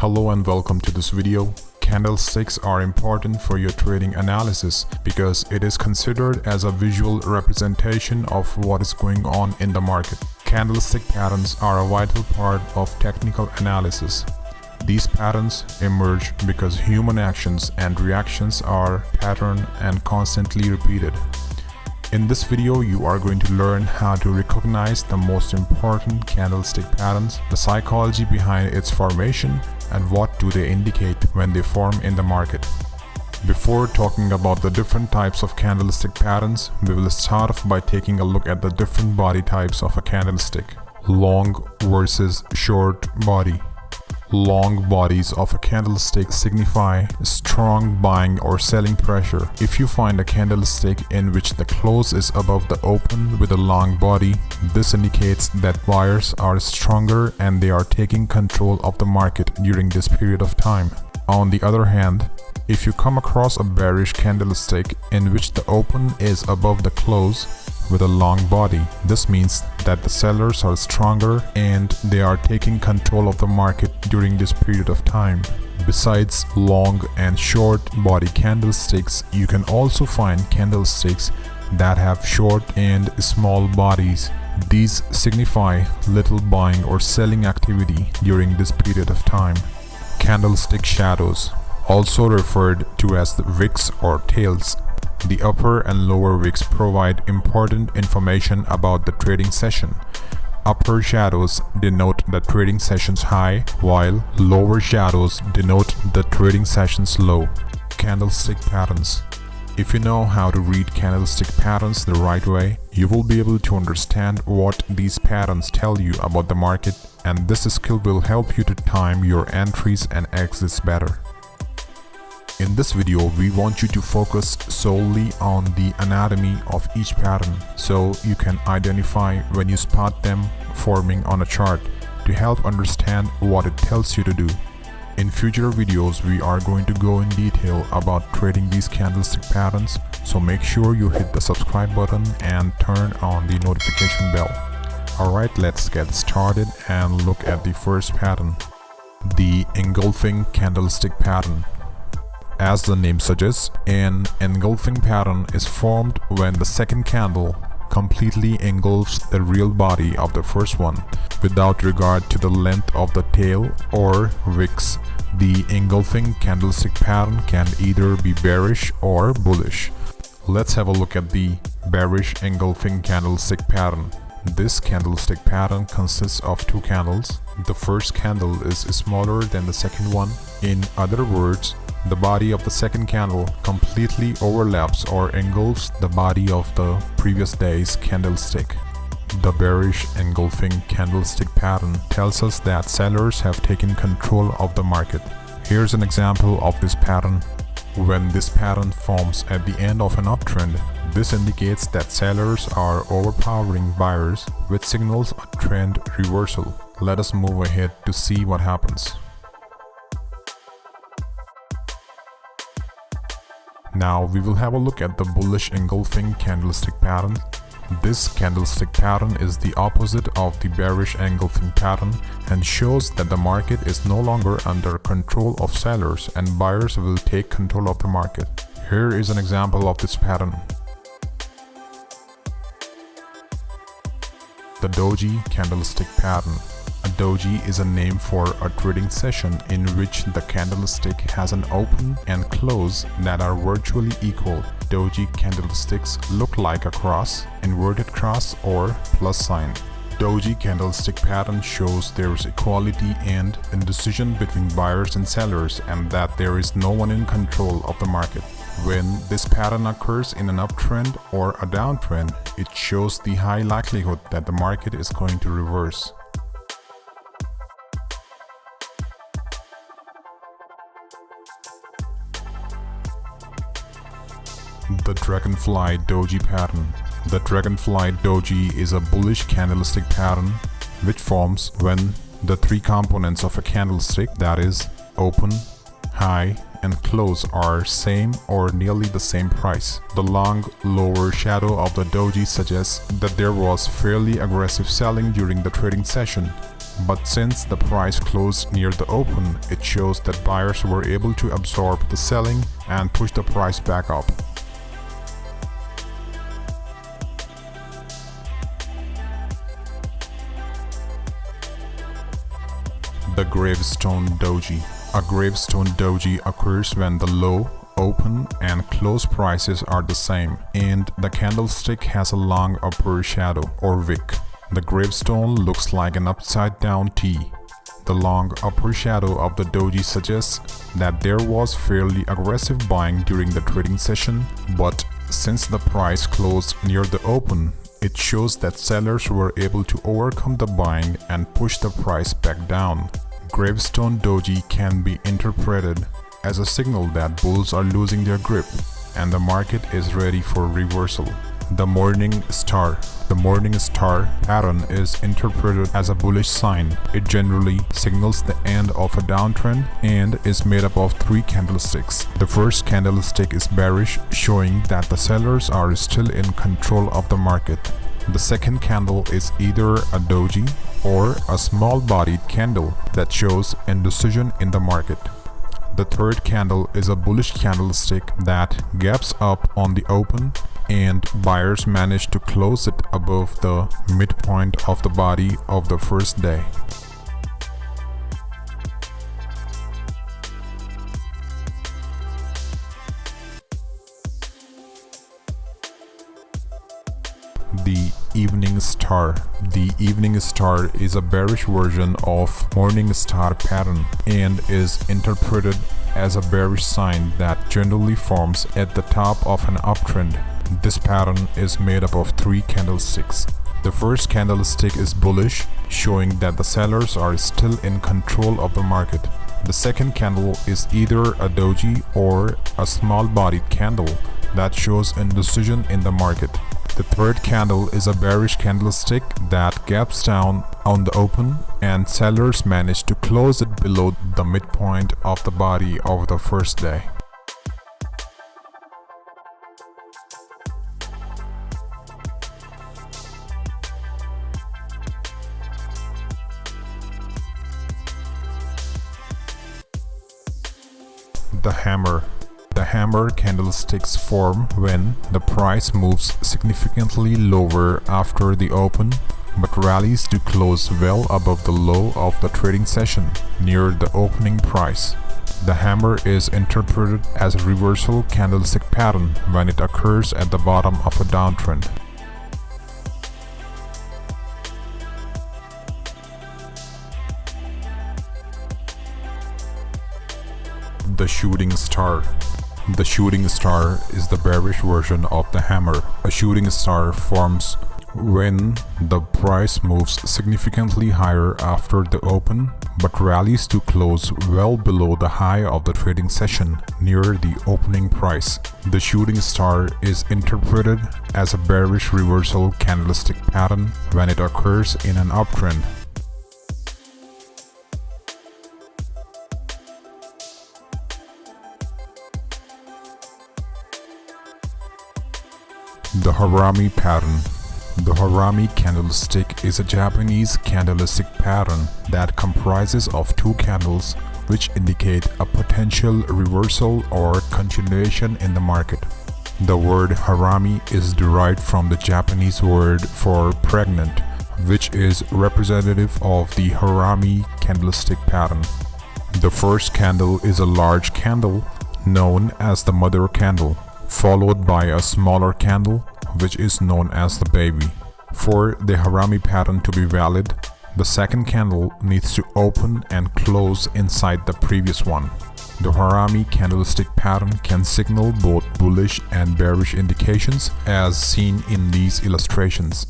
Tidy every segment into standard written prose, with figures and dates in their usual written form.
Hello and welcome to this video. Candlesticks are important for your trading analysis because it is considered as a visual representation of what is going on in the market. Candlestick patterns are a vital part of technical analysis. These patterns emerge because human actions and reactions are patterned and constantly repeated. In this video, you are going to learn how to recognize the most important candlestick patterns, the psychology behind its formation, and what do they indicate when they form in the market. Before talking about the different types of candlestick patterns, we will start off by taking a look at the different body types of a candlestick. Long versus short body. Long bodies of a candlestick signify strong buying or selling pressure. If you find a candlestick in which the close is above the open with a long body, this indicates that buyers are stronger and they are taking control of the market during this period of time. On the other hand, if you come across a bearish candlestick in which the open is above the close with a long body, this means that the sellers are stronger and they are taking control of the market during this period of time. Besides long and short body candlesticks, you can also find candlesticks that have short and small bodies. These signify little buying or selling activity during this period of time. Candlestick shadows, also referred to as the wicks or tails. The upper and lower wicks provide important information about the trading session. Upper shadows denote the trading session's high, while lower shadows denote the trading session's low. Candlestick patterns. If you know how to read candlestick patterns the right way, you will be able to understand what these patterns tell you about the market, and this skill will help you to time your entries and exits better. In this video, we want you to focus solely on the anatomy of each pattern so you can identify when you spot them forming on a chart to help understand what it tells you to do. In future videos, we are going to go in detail about trading these candlestick patterns, so make sure you hit the subscribe button and turn on the notification bell. Alright, let's get started and look at the first pattern, the engulfing candlestick pattern. As the name suggests, an engulfing pattern is formed when the second candle completely engulfs the real body of the first one, without regard to the length of the tail or wicks. The engulfing candlestick pattern can either be bearish or bullish. Let's have a look at the bearish engulfing candlestick pattern. This candlestick pattern consists of two candles. The first candle is smaller than the second one. In other words, the body of the second candle completely overlaps or engulfs the body of the previous day's candlestick. The bearish engulfing candlestick pattern tells us that sellers have taken control of the market. Here's an example of this pattern. When this pattern forms at the end of an uptrend, this indicates that sellers are overpowering buyers, which signals a trend reversal. Let us move ahead to see what happens. Now we will have a look at the bullish engulfing candlestick pattern. This candlestick pattern is the opposite of the bearish engulfing pattern and shows that the market is no longer under control of sellers and buyers will take control of the market. Here is an example of this pattern. The doji candlestick pattern. A doji is a name for a trading session in which the candlestick has an open and close that are virtually equal. Doji candlesticks look like a cross, inverted cross, or plus sign. Doji candlestick pattern shows there is equality and indecision between buyers and sellers and that there is no one in control of the market. When this pattern occurs in an uptrend or a downtrend, it shows the high likelihood that the market is going to reverse. The dragonfly doji pattern. The dragonfly doji is a bullish candlestick pattern which forms when the three components of a candlestick, that is, open, high, and close, are same or nearly the same price. The long lower shadow of the doji suggests that there was fairly aggressive selling during the trading session. But since the price closed near the open, it shows that buyers were able to absorb the selling and push the price back up. The gravestone doji. A gravestone doji occurs when the low, open and close prices are the same and the candlestick has a long upper shadow or wick. The gravestone looks like an upside down T. The long upper shadow of the doji suggests that there was fairly aggressive buying during the trading session, but since the price closed near the open, it shows that sellers were able to overcome the buying and push the price back down. Gravestone doji can be interpreted as a signal that bulls are losing their grip and the market is ready for reversal. The morning star. The morning star pattern is interpreted as a bullish sign. It generally signals the end of a downtrend and is made up of 3 candlesticks. The first candlestick is bearish, showing that the sellers are still in control of the market. The second candle is either a doji or a small-bodied candle that shows indecision in the market. The third candle is a bullish candlestick that gaps up on the open and buyers manage to close it above the midpoint of the body of the first day. The evening star. The evening star is a bearish version of morning star pattern and is interpreted as a bearish sign that generally forms at the top of an uptrend. This pattern is made up of 3 candlesticks. The first candlestick is bullish, showing that the sellers are still in control of the market. The second candle is either a doji or a small-bodied candle that shows indecision in the market. The third candle is a bearish candlestick that gaps down on the open and sellers manage to close it below the midpoint of the body of the first day. The hammer. The hammer candlesticks form when the price moves significantly lower after the open but rallies to close well above the low of the trading session near the opening price. The hammer is interpreted as a reversal candlestick pattern when it occurs at the bottom of a downtrend. The shooting star. The shooting star is the bearish version of the hammer. A shooting star forms when the price moves significantly higher after the open but rallies to close well below the high of the trading session near the opening price. The shooting star is interpreted as a bearish reversal candlestick pattern when it occurs in an uptrend. The Harami pattern. The Harami candlestick is a Japanese candlestick pattern that comprises of 2 candles which indicate a potential reversal or continuation in the market. The word harami is derived from the Japanese word for pregnant, which is representative of the Harami candlestick pattern. The first candle is a large candle known as the mother candle, followed by a smaller candle which is known as the baby. For the Harami pattern to be valid, the second candle needs to open and close inside the previous one. The Harami candlestick pattern can signal both bullish and bearish indications as seen in these illustrations.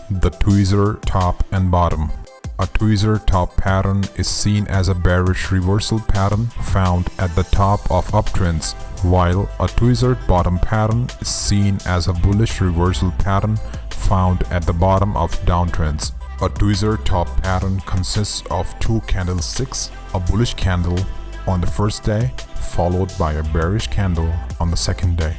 The tweezer top and bottom. A tweezer top pattern is seen as a bearish reversal pattern found at the top of uptrends, while a tweezer bottom pattern is seen as a bullish reversal pattern found at the bottom of downtrends. A tweezer top pattern consists of 2 candlesticks, a bullish candle on the first day, followed by a bearish candle on the second day.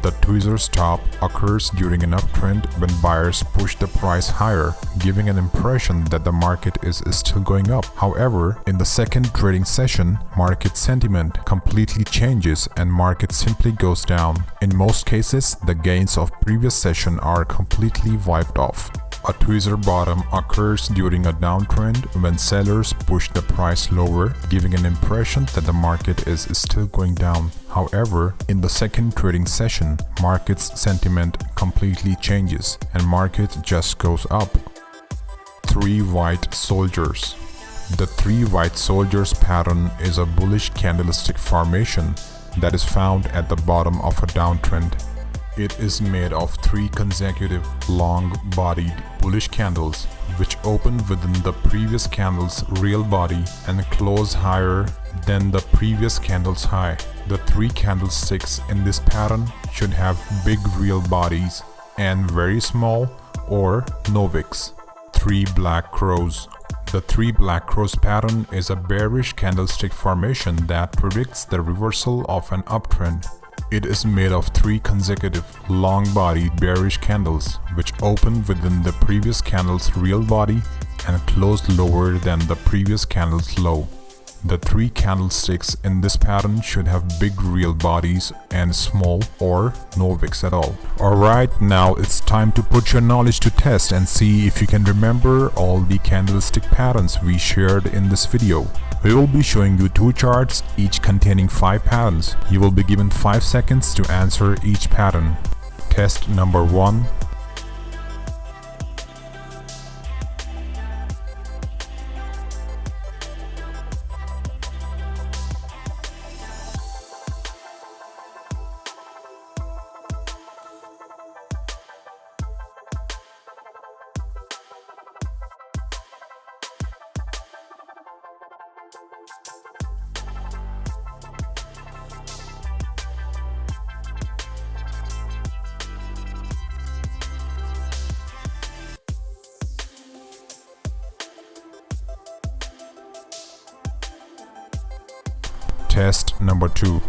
The tweezer stop occurs during an uptrend when buyers push the price higher, giving an impression that the market is still going up. However, in the second trading session, market sentiment completely changes and market simply goes down. In most cases, the gains of previous session are completely wiped off. A tweezer bottom occurs during a downtrend when sellers push the price lower, giving an impression that the market is still going down. However, in the second trading session, market's sentiment completely changes and market just goes up. 3 white soldiers. The 3 white soldiers pattern is a bullish candlestick formation that is found at the bottom of a downtrend. It is made of 3 consecutive long-bodied bullish candles which open within the previous candle's real body and close higher than the previous candle's high. The 3 candlesticks in this pattern should have big real bodies and very small or no wicks. 3 black crows. The 3 black crows pattern is a bearish candlestick formation that predicts the reversal of an uptrend. It is made of 3 consecutive long-bodied bearish candles which open within the previous candle's real body and close lower than the previous candle's low. The 3 candlesticks in this pattern should have big real bodies and small or no wicks at all. Alright, now it's time to put your knowledge to test and see if you can remember all the candlestick patterns we shared in this video. We will be showing you 2 charts, each containing 5 patterns. You will be given 5 seconds to answer each pattern. Test number 1. Test number 2.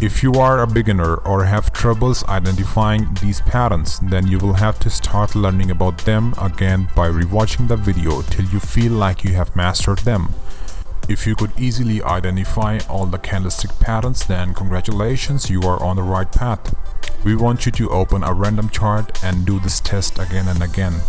If you are a beginner or have troubles identifying these patterns, then you will have to start learning about them again by rewatching the video till you feel like you have mastered them. If you could easily identify all the candlestick patterns, then congratulations, you are on the right path. We want you to open a random chart and do this test again and again.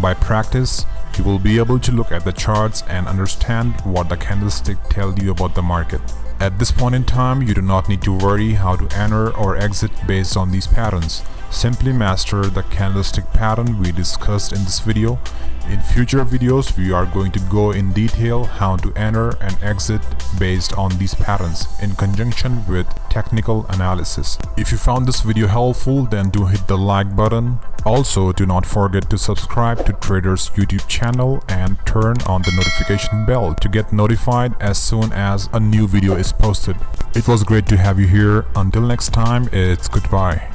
By practice, you will be able to look at the charts and understand what the candlestick tell you about the market. At this point in time, you do not need to worry how to enter or exit based on these patterns. Simply master the candlestick pattern we discussed in this video. In future videos, we are going to go in detail how to enter and exit based on these patterns in conjunction with technical analysis. If you found this video helpful, then do hit the like button. Also, do not forget to subscribe to Trader's YouTube channel and turn on the notification bell to get notified as soon as a new video is posted. It was great to have you here. Until next time, it's goodbye.